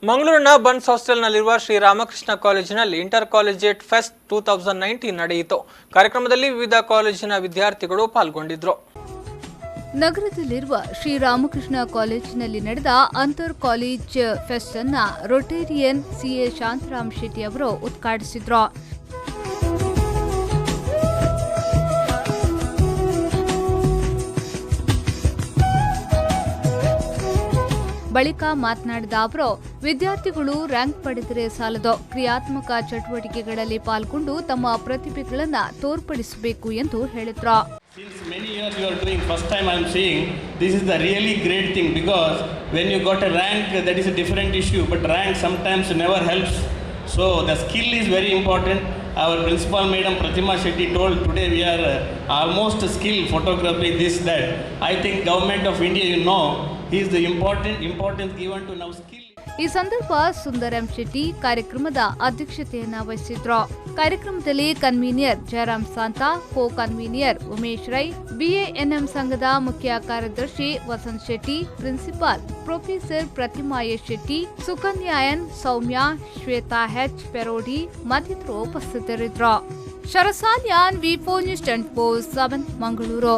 ಮಂಗಳೂರಿನ ಬನ್ಸ್ ಹಾಸ್ಟೆಲ್ನಲ್ಲಿರುವ ಶ್ರೀರಾಮಕೃಷ್ಣ ಕಾಲೇಜಿನಲ್ಲಿ inter collegiate fest 2019 ನಡೆಯಿತು. ಕಾರ್ಯಕ್ರಮದಲ್ಲಿ ವಿವಿಧ ಕಾಲೇಜಿನ ವಿದ್ಯಾರ್ಥಿಗಳು ಪಾಲ್ಗೊಂಡಿದ್ದರು. ನಗರದಲ್ಲಿರುವ ಶ್ರೀರಾಮಕೃಷ್ಣ ಕಾಲೇಜಿನಲ್ಲಿ ನಡೆದ ಅಂತರ್ ಕಾಲೇಜ್ ಫೆಸ್ಟ್ ಅನ್ನು ರೊಟೇರಿಯನ್ ಸಿಎ ಶಾಂತರಾಮ್ ಶೆಟ್ಟಿ ಅವರು ಉದ್ಘಾಟಿಸಿದರು. ಬಳಿಕ ಮಾತನಾಡಿದ ಅವರು, ವಿದ್ಯಾರ್ಥಿಗಳು ರ್ಯಾಂಕ್ ಪಡೆದರೆ ಸಾಲದು, ಕ್ರಿಯಾತ್ಮಕ ಚಟುವಟಿಕೆಗಳಲ್ಲಿ ಪಾಲ್ಗೊಂಡು ತಮ್ಮ ಪ್ರತಿಭೆಗಳನ್ನು ತೋರ್ಪಡಿಸಬೇಕು ಎಂದು ಹೇಳಿದರು. Since many years you are doing, first time I am seeing, this is the really great thing, because when you got a rank, that is a different issue, but rank sometimes never helps. So the skill is very important. Our principal madam Pratima Shetty told today we are almost skilled, photography, this, that. I think government of India, is the importance given to now skill. ಈ ಸಂದರ್ಭ ಸುಂದರಂ ಶೆಟ್ಟಿ ಕಾರ್ಯಕ್ರಮದ ಅಧ್ಯಕ್ಷತೆಯನ್ನು ವಹಿಸಿದ್ರು. ಕಾರ್ಯಕ್ರಮದಲ್ಲಿ ಕನ್ವೀನಿಯರ್ Jayaram Santa, ಕೋ ಕನ್ವೀನಿಯರ್ ಉಮೇಶ್ ರೈ, ಬಿಎಎನ್ಎಂ ಸಂಘದ ಮುಖ್ಯ ಕಾರ್ಯದರ್ಶಿ Vasant Shetty, principal professor ಪ್ರತಿಮಾ S Shetty, Sukanya N, ಸೌಮ್ಯ, ಶ್ವೇತಾ ಹೆಚ್ ಪೆರೋಡಿ ಮತ್ತಿತರರು ಉಪಸ್ಥಿತರಿದ್ದರು. ಶರಸಾನ್ಯಾನ್, ವಿ4 ನ್ಯೂಸ್ 24/7 ಮಂಗಳೂರು.